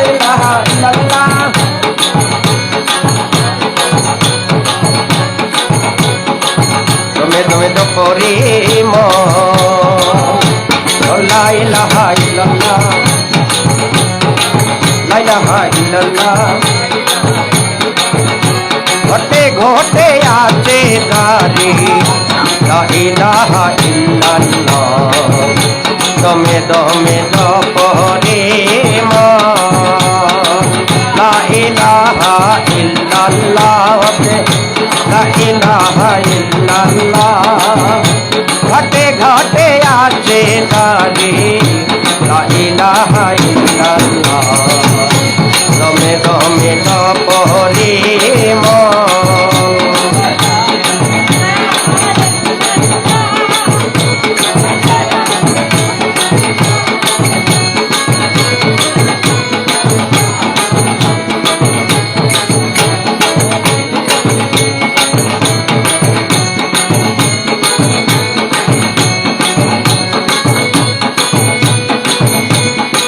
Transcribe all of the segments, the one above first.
ইলাহা ইল্লাল্লাহ তুমি তুমি তো করিম লা ইলাহা ইল্লাল্লাহ লা ইলাহা ইল্লাল্লাহ ঘটে ঘটে আছে জারি লা ইলাহা ইল্লাল্লাহ দমে দমে করিম লা ইলাহা ইল্লাল্লাহ লা ইলাহা ইল্লাল্লাহ ঘটে ঘটে আছে জারি লা ইলাহা ইল্লাল্লাহ দমে দমে করিম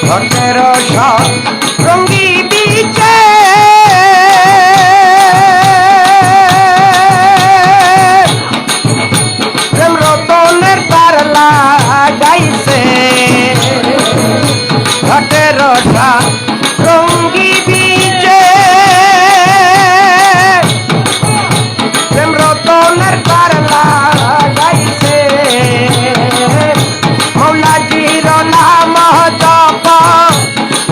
ঘটের রঙ্গি বিচে প্রেম রতনের তার লাগাইছে ঘটের রঙ্গি বিচে প্রেম রতনের তার লাগাইছে মৌলাজির নাম জপ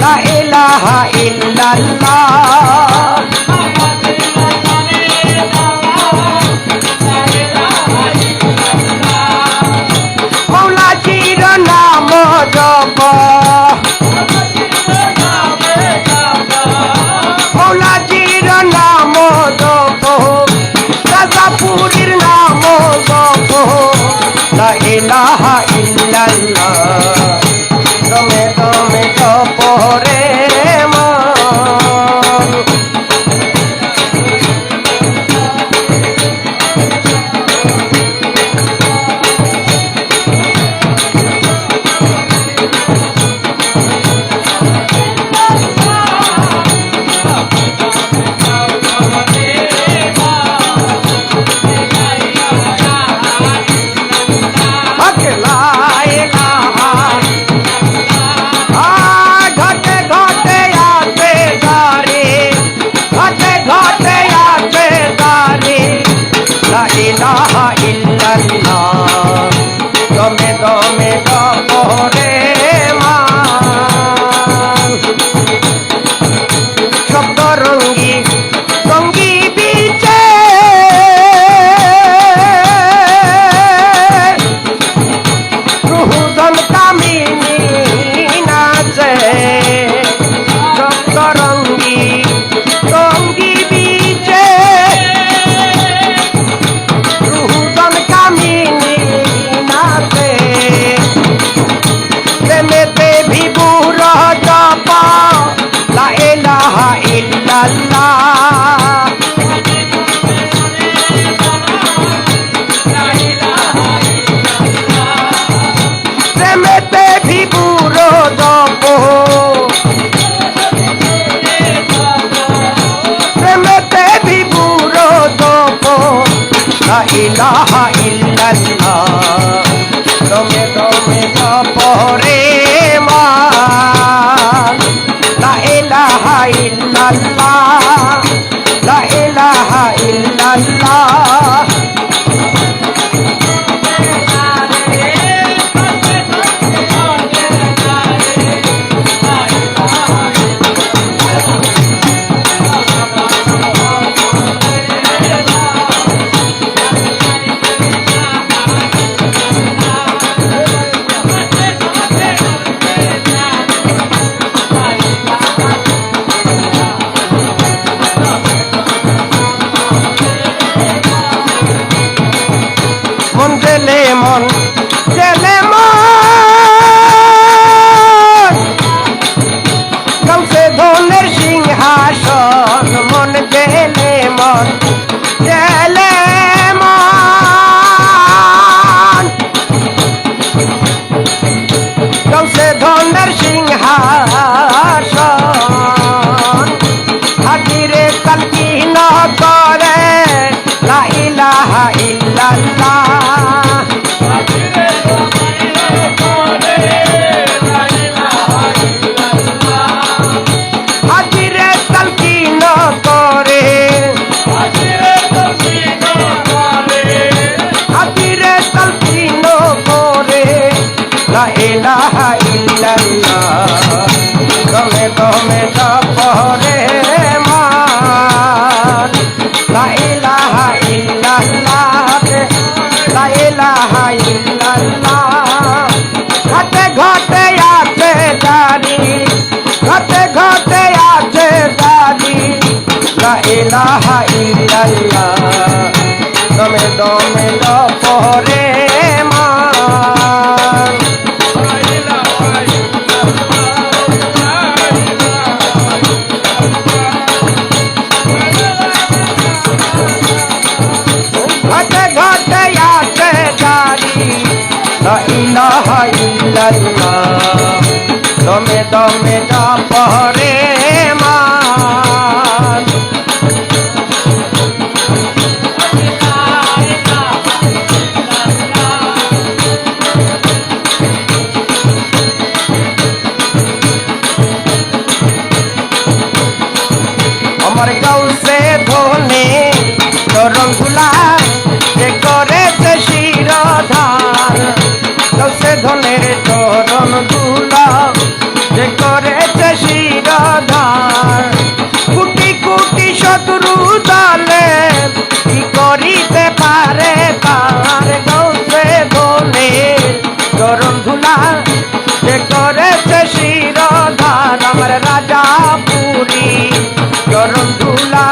লা ইলাহা ইল্লাল্লাহ মৌলাজির নাম জপ মৌলাজির নাম জপ রাজাপুরীর নাম জপ লা ইলাহা ইল্লাল্লাহ দমে দমে জপরে মন ইলাহা ইল্লাল্লাহ দমে দমে জপরে মান শব্দ রঙ্গি রঙ্গি বিচে রুহুদন কামিনী নাচে শব্দ রঙ্গি রঙ্গি বিচে প্রেমেতে বিভুর জপ লা ইলাহা ইল্লাল্লাহ প্রেমেতে বিভুর জপ প্রেমেতে বিভুর জপ লা ইলাহা ইল্লাল্লাহ দমে দমে জপরে মান লা ইলাহা ইল্লাল্লাহ লা ইলাহা ইল্লাল্লাহ ঘাটে ঘাটে আছে দাদি লা ইলাহা ইল্লাল্লাহ দমে দমে পরে মান ঘাটে ঘাটে আছে দাদি লা ইলাহা ইল্লাল্লাহ দমে দমে পরে মান আমার গাউসে ধনে চরণ ধুলা যে করেছে শিরোধার গাউসে ধনের চরণ ধুলা যে করেছে শিরোধার কোটি কোটি শত্রু দলে কি করিতে পারে তার গাউসে ধনের চরণ ধুলা যে করেছে শিরোধার আমার রাজা পুরী চরণ ধুলা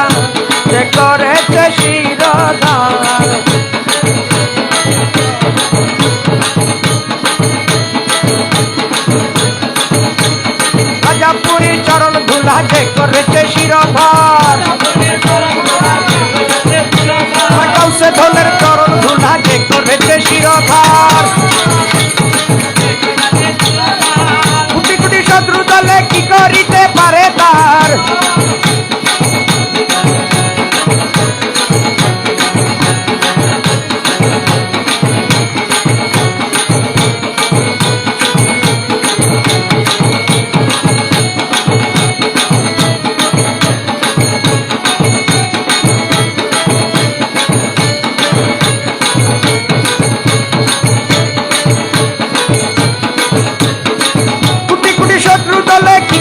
যে করেছে শিরোধার রাজাপুরীর চরণ ধুলা যে করেছে শিরোধার গাউসে ধনের চরণ ধুলা যে করেছে শিরোধার কোটি কোটি শত্রু দলে কি করিতে পারে তার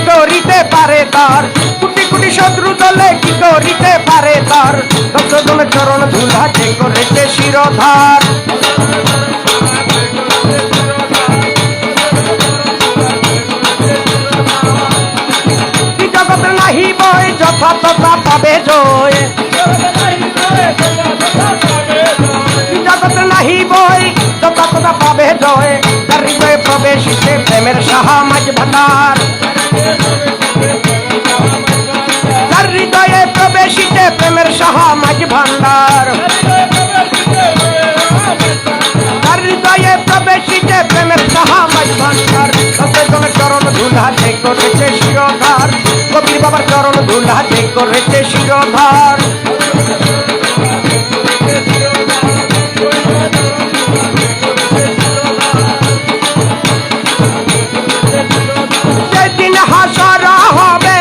করিতে পারে তার কোটি কোটি শত্রু দলে কি করিতে পারে তার দশজন চরণ ধুলা যে করেছে শিরোধার জগৎ নাহি বই যথা তথা পাবে জয় জগৎ নাহি বই যথা তথা পাবে জয় তার হৃদয়ে প্রবেশিতে প্রেমের সাহা মাঝ ভান্ডার তার হৃদয়ে প্রবেশিতে প্রেমের সাহা মাঝ ভান্ডার তার হৃদয়ে প্রবেশিতে প্রেমের সাহা মাঝ ভান্ডার দশজনের চরণ ধুলা যে করেছে শিরোধার কবির বাবার চরণ ধুলা যে করেছে শিরোধার যেদিন হাসরা হবে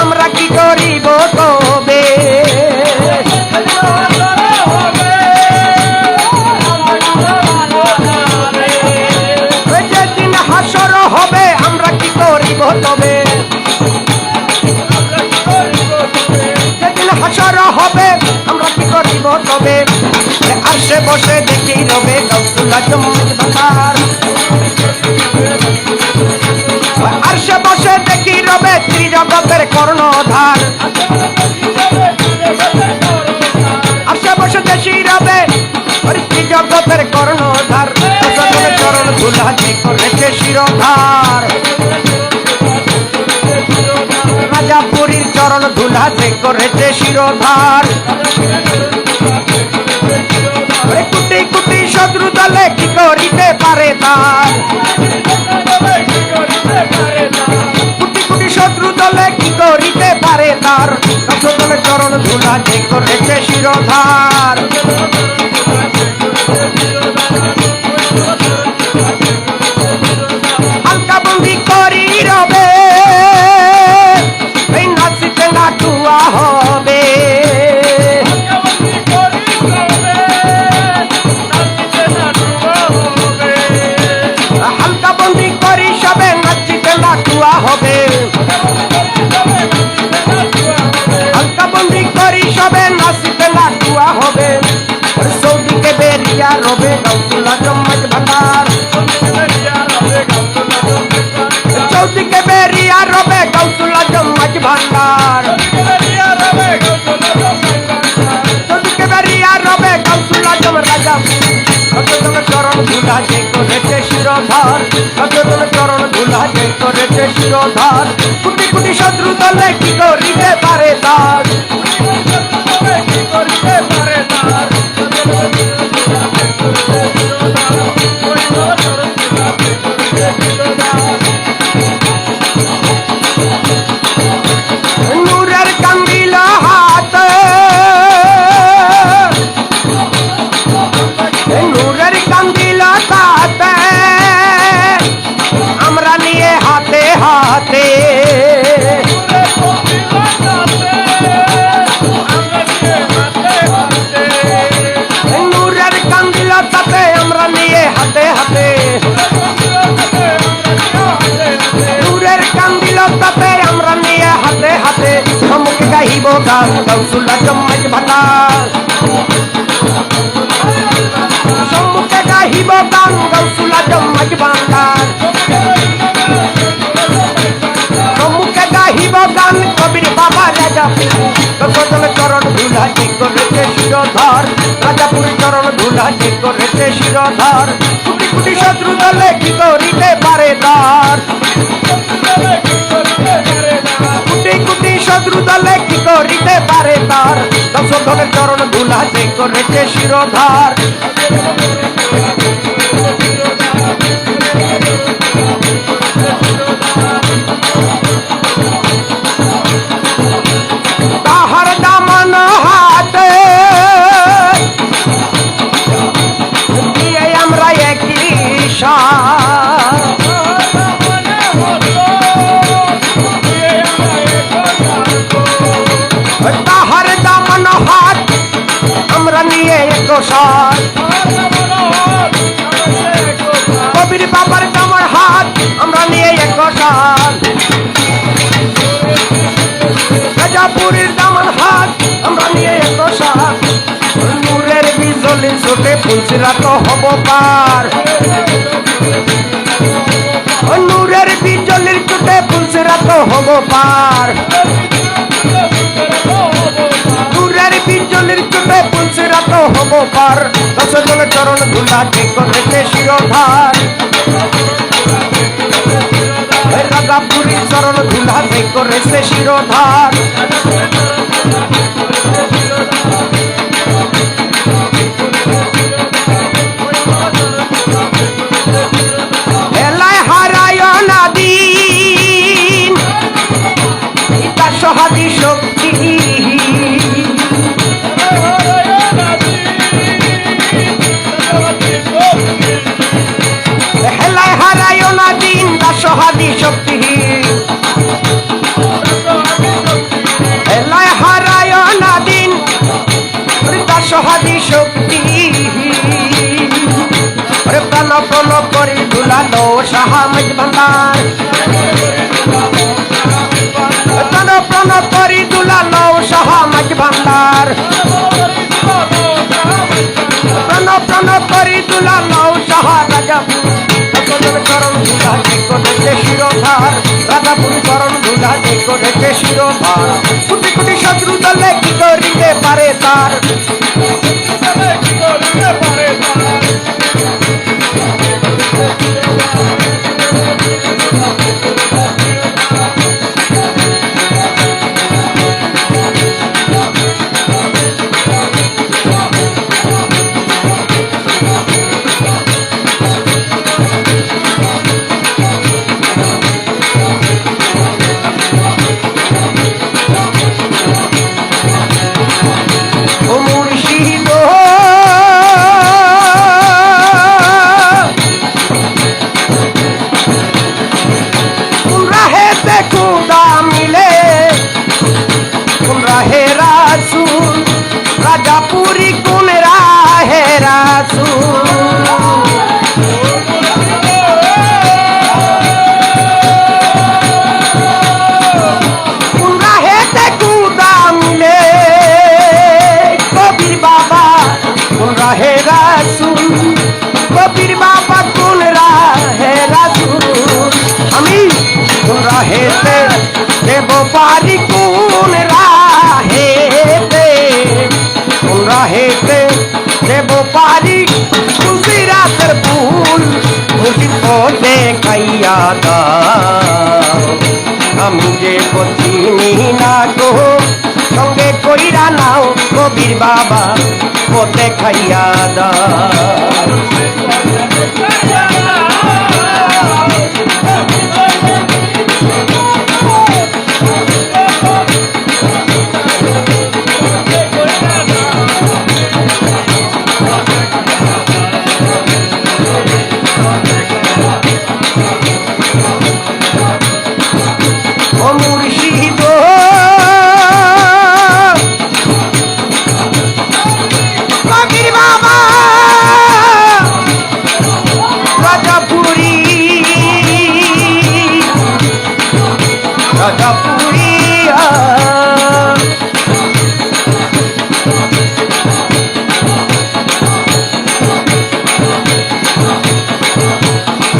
আমরা কি করিব তবে যেদিন হাসর হবে আমরা কি করিব তবে যেদিন হাসর হবে আমরা কি করিব তবে আসে বসে দেখি রবে গাউসুল আজম বাবার আসে বসে দেখি রবে ত্রিজগতের কর্ণধার আসে বসে দেখি রবে ত্রিজগতের কর্ণধার চরণ ধুলা যে করেছে শিরোধার রাজাপুরীর চরণ ধুলা যে করেছে শিরোধার কোটি কোটি শত্রু দলে কি করিতে পারে তার কোটি কোটি শত্রু দলে কি করিতে পারে তার দশজনের চরণ ধুলা যে করেছে শিরোধার হালকা বন্দি করি রবে এই নাচিতে নাটুয়া হবে হালকা বন্দি করি সবে নাচিতে নাটুয়া হবে হালকা বন্দি করি সবে নাচিতে নাটুয়া সৌদিকে বেরিয়া রবে গৌসুল আজম মাঝ ভান্ডার সৌদিকে বেরিয়া রবে গৌসুল আজম রাজা কতজন চরণ ধুলা যে করেছে শিরোধার কতজন চরণ ধুলা যে করেছে শিরোধার কোটি কোটি শত্রু দলে কি করিতে পারে তার নূরের কান্দিল হাতে নূরের কান্দিল তাতে আমরা নিয়ে হাতে হাতে নূরের কান্দিল তাতে আমরা নিয়ে হাতে হাতে নূরের কান্দিল তাতে আমরা নিয়ে হাতে হাতে সম্মুখে গাহিব গান গৌসুল আজম মাঝ ভান্ডার সম্মুখে গাহিব গান গৌসুল আজম মাঝ ভান্ডার সম্মুখে গাহিব গান কবির বাবা রাজা কতজন চরণ ধুলা যে করেছে শিরোধার রাজাপুর চরণ ধুলা যে করেছে শিরোধার কোটি কোটি শত্রু দলে কি করিতে পারে তার কোটি কোটি শত্রু দলে কি করিতে পারে তার দশধনের চরণ ধুলা যে করেছে শিরোধার তাহার দামন হাতে দিয়ে আমরা একই তাহার দামন হাত আমরা নিয়ে এক সার কবির বাবার দামন হাত আমরা নিয়ে এক সার রাজাপুরের দামন হাত আমরা নিয়ে এক সার নূরের বিজলি ছোটে ফুলছিলা তো হব পার নূরের বিজলির চোটে ফুলছিলা তো হব পার নূরের বিজলির চোটে ফুলছিলা তো হব পার দশজন চরণ ধুলা যে করেছে শিরোধার রাজাপুরী চরণ ধুলা যে করেছে শিরোধার এলায় হারায় না দিন তার সহাদি শক্তি হেলায় হারায় না দিন তার সহাদি শক্তি হেলায় হারায় না দিন তার সহাদি শক্তি প্রাণ প্রণ করি দুলালো সাহা মাঝ ভান্ডার প্রাণ প্রণ করি দুলালো সাহা মাঝ ভান্ডার প্রাণ প্রণ করি দুলালো সাহা রাজা চরণ ধুলা যে করেছে শিরোধার রাজাপুর চরণ ধুলা যে করেছে শিরোধার কোটি কোটি শত্রু দলে কি করিতে পারে তার ও মুর্শিদ দাও আমি যে চিনি না গো সঙ্গে কইরা নাও কবির বাবা ও দেখাইয়া দাও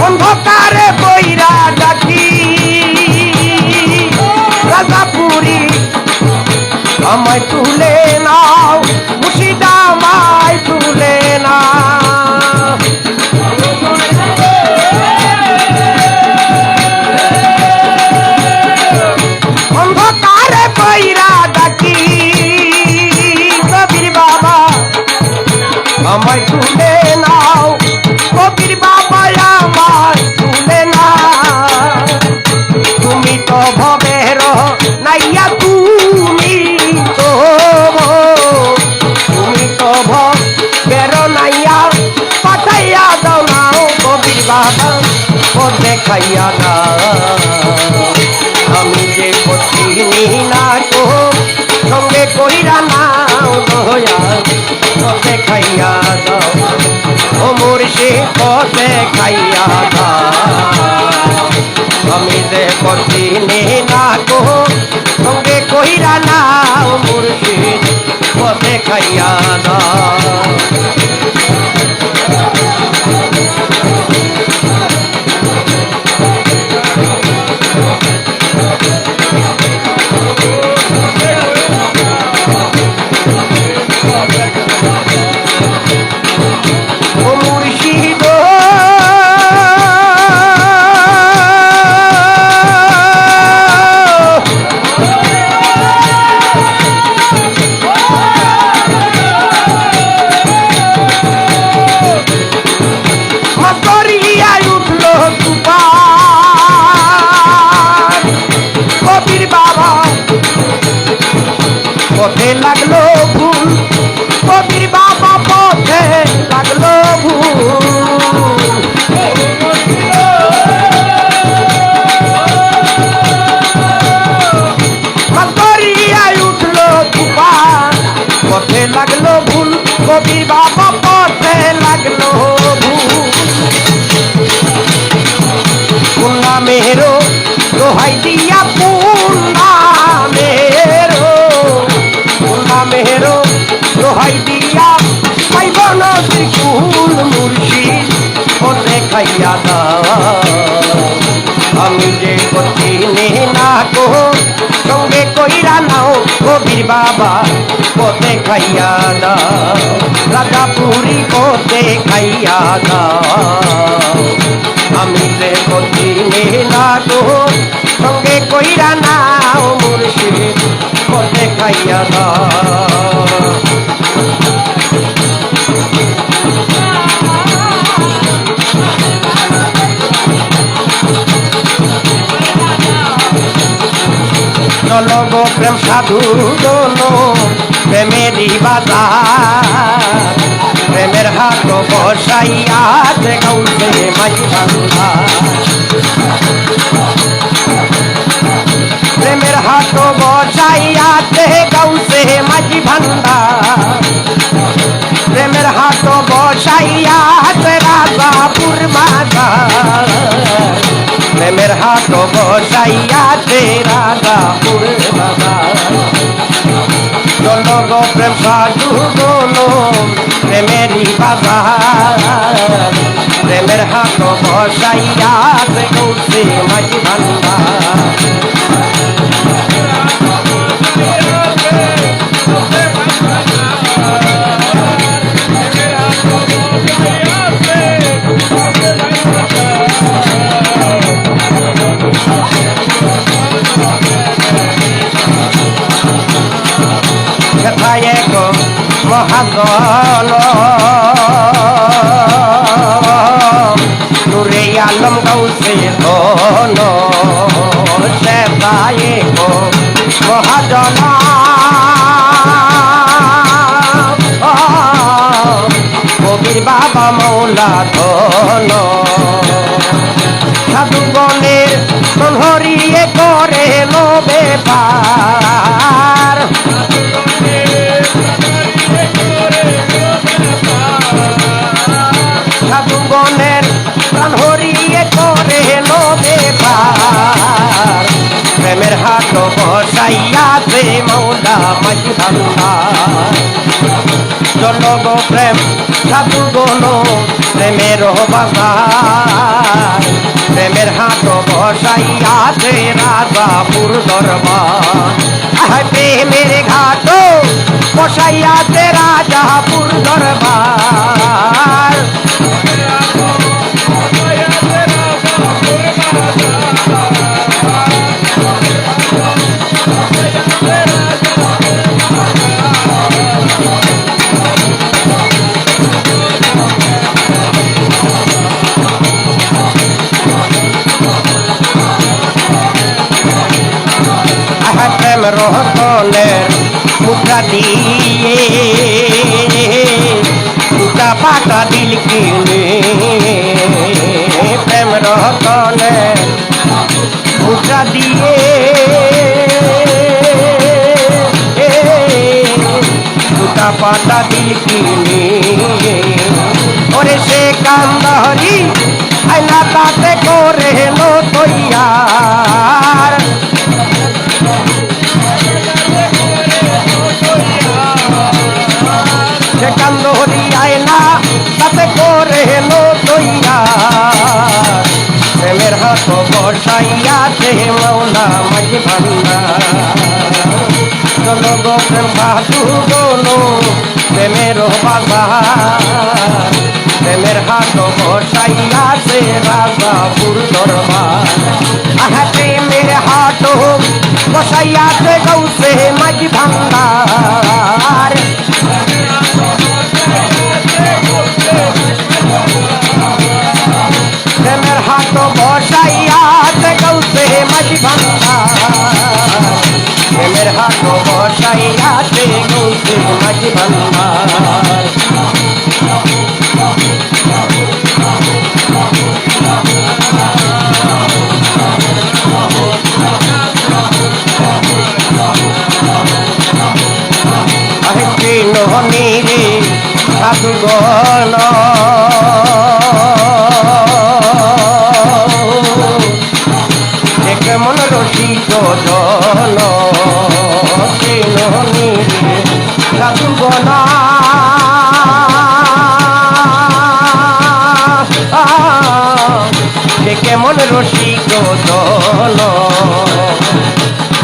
অন্ধকারে বইরা ডাকি রাজাপুরি আমায় তুলে নাও মুর্শিদা আমায় তুলে নাও অন্ধকারে বইরা ডাকি কবির বাবা আমায় তুলে নাও কবির বাবা আমায় তুলে নাও তুমি তো ভবের নাইয়া তুমি তো ভবের নাইয়া পাঠাইয়া দাও নাও কবির বাবা ও দেখাইয়া দাও আমি যে চিনি না গো সঙ্গে কইরা নাও দয়া ও দেখাইয়া দাও ও মুর্শিদ ও দেখাইয়া দাও আমি যে চিনি না গো সঙ্গে কইরা নাও মুর্শিদ ও দেখাইয়া দাও পথে লাগলো ভুল কবির বাবা পথে লাগলো ভুল উঠলো তুফান পথে লাগলো ভুল কবির বাবা পথে লাগলো ভুল মেহরো দোহাই দিয়া মেহরো দোহাই দিয়া পাইব নদীর কুল মুর্শিদ ও দেখাইয়া দাও আমি যে চিনি না গো সঙ্গে কইরা নাও কবির বাবা ও দেখাইয়া দাও রাজাপুরি ও দেখাইয়া দাও আমি যে চিনি না গো সঙ্গে কইরা নাও মুর্শিদ ও দেখাইয়া দাও চলো গো প্রেম সাধু দোলো প্রেমেরই বাজার প্রেমের হাত বসাইয়া গাউছে মাঝি ভান্ডা প্রেমের হাত বসাইয়া গাউছে মাঝি ভান্ডা প্রেমের হাত বসাইয়া রাজাপুর বাজার প্রেমের হাত বসাইয়া রাজাপুর বাজার চলো গো প্রেম সাধু দোলো প্রেমেরই বাজার প্রেমের হাত বসাইয়া গৌসে মাঝি ভান্ডা মহাজন নূরে আলম গৌসে ধন সেবায়ে গো মহাজন কবির বাবা মৌলা ধন সাধু বনের হরিয়ে করে লোবে পার সাধু বনের হরিয়ে করে লোবে পার প্রেমের হাট বসাইয়াছে মৌলা মাঝি ভান্ডার চলো গো প্রেম সাধু গনো প্রেমের বাজার প্রেমের হাট বসাইয়াছে রাজাপুর দরবার প্রেমের ঘাট বসাইয়াছে রাজাপুর দরবার প্রেম রহতনের মুদ্রা দিয়ে দুটা পাতা দিল কিনে প্রেম রহতনের মুদ্রা দিয়ে দুটা পাতা দিল কিনে ওরে সে কান্দহরি আইনা তাতে করে লো তৈয়ার সে কান্দহরি আইনা তাতে করে লো তৈয়ার প্রেমের হাত বসাইয়াছে মৌলা মাঝি ভান্ডার চলো গো প্রেম সাধু গনো প্রেমের বাজার প্রেমের হাত বসাইয়াছে রাজাপুর দরবার প্রেমের হাট বসাইয়াছে গৌসে মাঝি ভান্ডার প্রেমের হাট বসাইয়াছে গৌসে মাঝি ভান্ডার প্রেমের হাট বসাইয়াছে গৌসে মাঝি ভান্ডার নীরে সাধুগণ কেমন রসিক জন নীরে সাধুগণ কেমন রসিক জন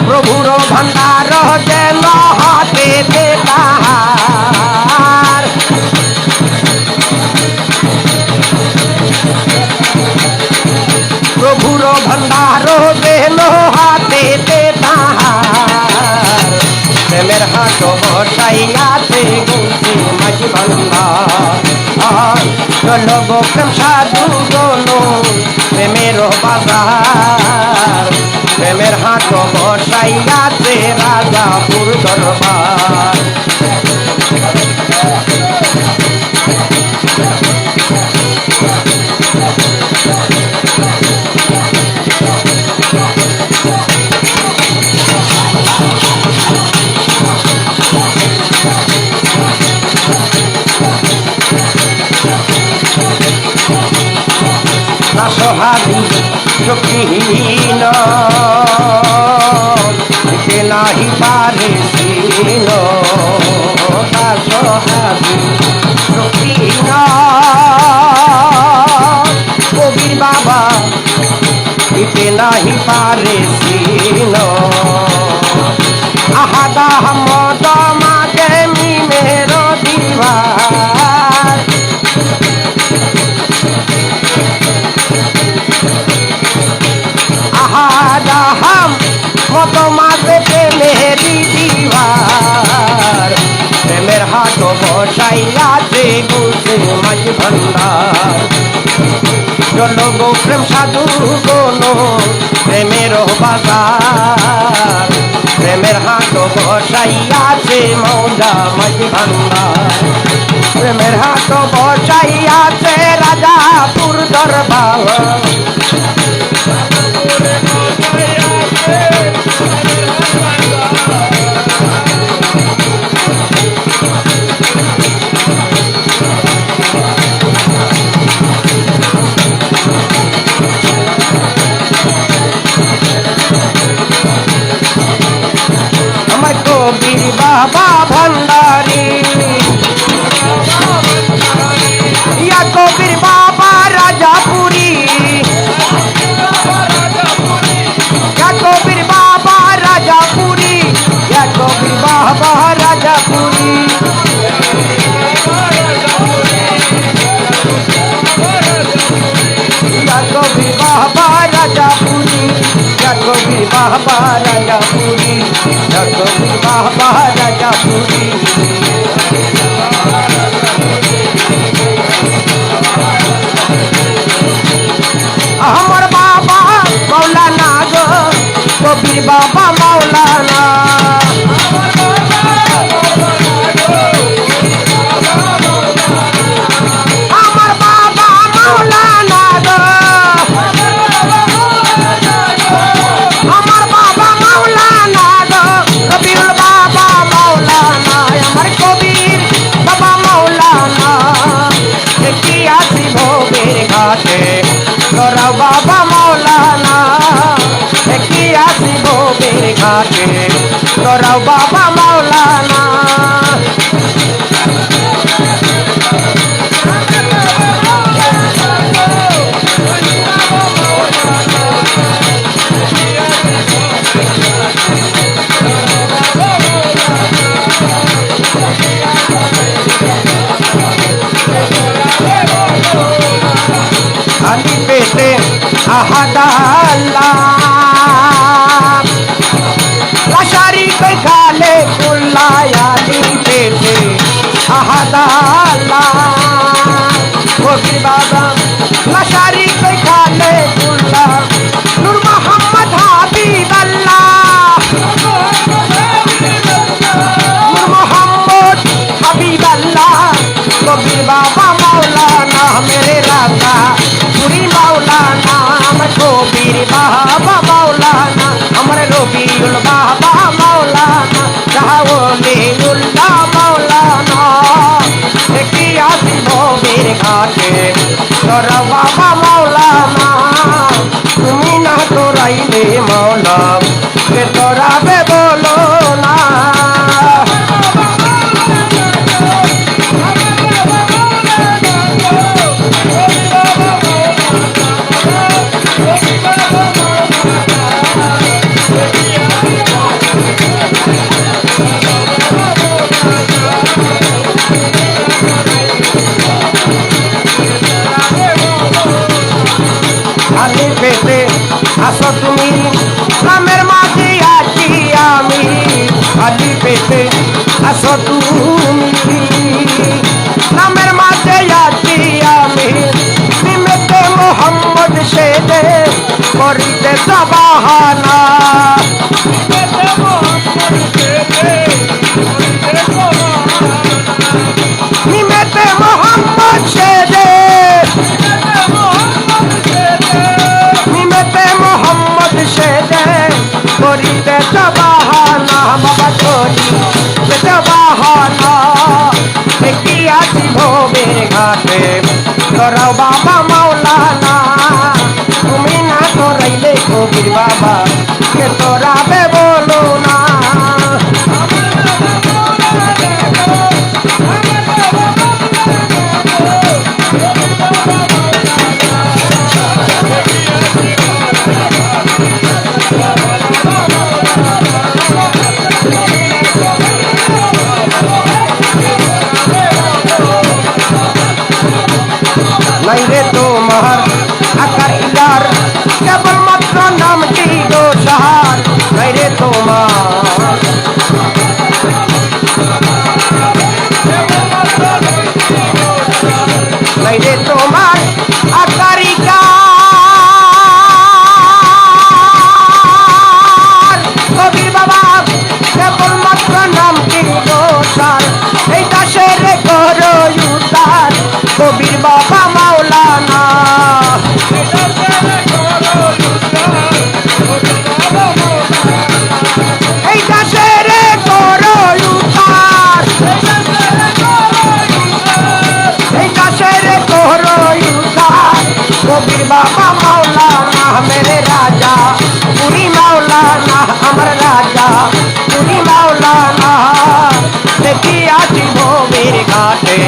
প্রভুর ভান্ডার যেন হাতে তাহার প্রভুর ভান্ডার যেন হাতে তাহার প্রেমের হাট বসাইয়াছে গৌসে মাঝি ভান্ডার চলো গো প্রেম সাধু গনো প্রেমের বাজার প্রেমের হাট বসাইয়াছে রাজাপুর দরবার না সোহাগী শক্তিহীন দিতে নাহি পারে সিন না সোহাগী শক্তিহীন কবির বাবা দিতে নাহি পারে সিন আহাদা মদ মাঝে মিমের দিবার আহাদা হাম মত মাঝে মেরি দিবার প্রেমের হাট বসাইয়াছে বসে মাঝ ভান্ডার চলো গো প্রেম সাধু কোনো প্রেমের বাজার প্রেমের হাট বসাইয়াছে মৌলা মাঝ ভান্ডার প্রেমের হাট বসাইয়াছে রাজাপুর দরবার আমার কবির বাবা ভান্ডারী ইয়া কবির বাবা রাজাপুরী ইয়া কবির বাবা রাজাপুরী ইয়া কবির বাবা রাজাপুরী ইয়া কবির বাবা রাজাপুরী ইয়া কবির বাবা রাজাপুরী ইয়া কবির বাবা রাজাপুরী আমার বাবা মৌলানা গো কবির বাবা মৌলানা আমার বাবা মৌলানা গো আমার বাবা মৌলানা গো কবির বাবা মৌলানা আমার কবির বাবা মৌলানা দেখি আসি ভোগের ঘাটে তোরা বাবা মৌলানা দেখি আসি ভোগের ঘাটে তোরা বাবা মৌলানা আলি পেটে আহাদাল্লা লাশারি কই খালে কুল্লায়া আলি পেটে আহাদাল্লা কবির বাবা লাশারি কই খালে কুল্লা নূর মোহাম্মদ হাবিবাল্লাহ নূর মোহাম্মদ হাবিবাল্লাহ কবির বাবা মৌলানা মেরে রাজা পুরি মৌলানা আমার কবির বাবা মৌলানা আমার রবিউল বাবা মৌলানা শাহওয়ালিউল্লাহ মৌলানা দেখি আসি ভোগের ঘাটে তোরা বাবা মৌলানা তুমি না তোরাইলে মৌলা কে তোরাবে বলো না আলি পেতে আসো তুমি গ্রামের মাঝে আছি আমি আলি পেতে আসো তুমি গ্রামের মাঝে আছি আমি নিমেতে মোহাম্মদ সেদে করিতে সবাহানা নিমেতে মোহাম্মদ সেদে নিমেতে মোহাম্মদ সেদে করিতে সবাহানা বাবা করিতে সবাহানা দেখি আসি ভোগের ঘাটে তোরা বাবা মৌলানা তুমি না করাইলে কবির বাবা কে তোরা বে বলো না নাই রে তোমার আকার ইলার কেবলমাত্র নামটি গো সাহার নাই রে তোমার মাওলানা আমার রাজা তুমি মাওলানা দেখি আছি ভোগের ঘাটে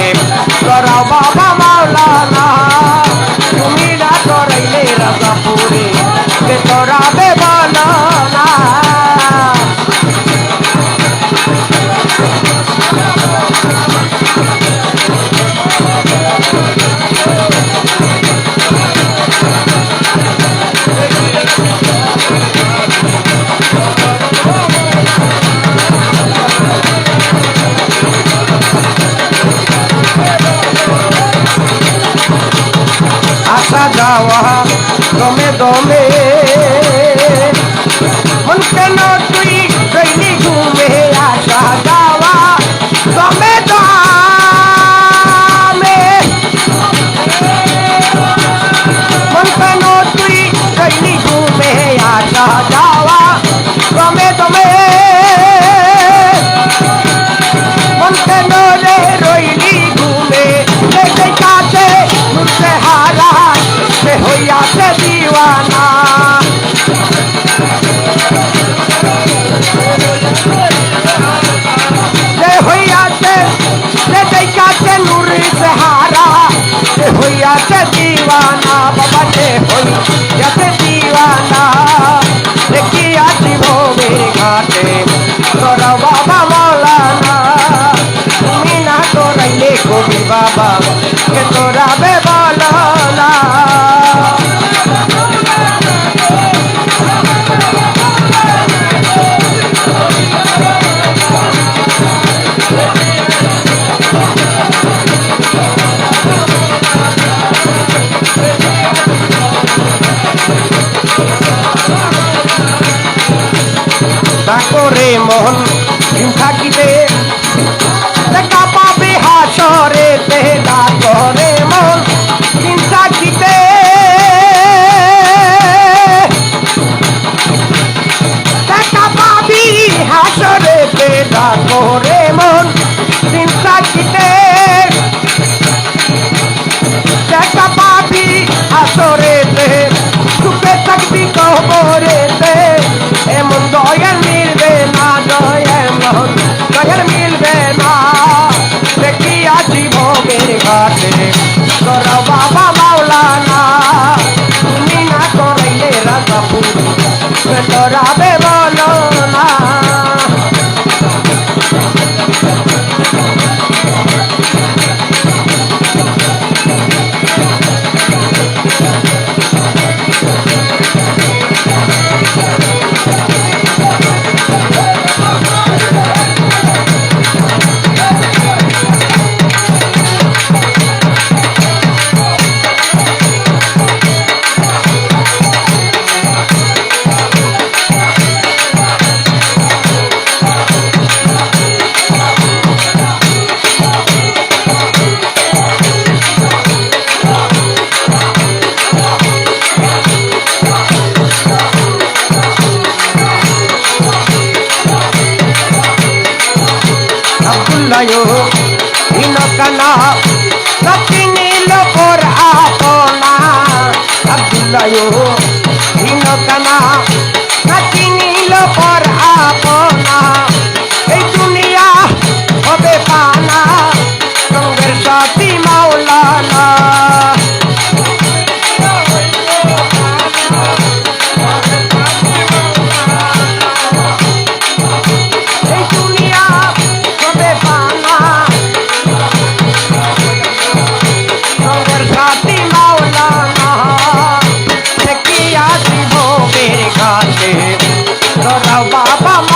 তোরা বাবা মাওলানা তুমি না করাইলে রাজাপুরে তোরা বেবানা আসা যাওয়া দমে দমে মন কেন তুই গইলি ঘুমে আসা যাওয়া দমে দমে মন কেন তুই গইলি ঘুমে আসা যাওয়া দমে দমে মন কেন রে রইলি ঘুমে দেখে কাছে মুঝে হারা সে হইয়াছে দিওয়ানা সে হইয়াছে সে দেখাছে নূরে সে হারা সে হইয়াছে দিওয়ানা বাবা সে হইয়াছে দিওয়ানা দেখি আছি ভোগের ঘাটে তোরা বাবা মাওলানা তুমি না করাইলে কবি বাবা কে তোরা বেবালানা করে মোহন থাকিতে দেখা পাবে হাসরে তেলা করে মন থাকিতে দেখা পাবি হাসরে তেলা করে মন থাকিতে দেখা পাবি হাসরেতে সুখে থাকবি কবরেতে এমন দয়ার মিলবে না দয়ার মন দয়ার মিলবে না দেখি আছি ভোগের ঘাটে তোরা বাবা মাওলানা তুমি না করাইলে রাজাপুর তোরা বেবালানা Abdullayo inokana natinilo por apona Abdullayo inokana natinilo por apona ei dunia hobe pana songher sati maulana Baba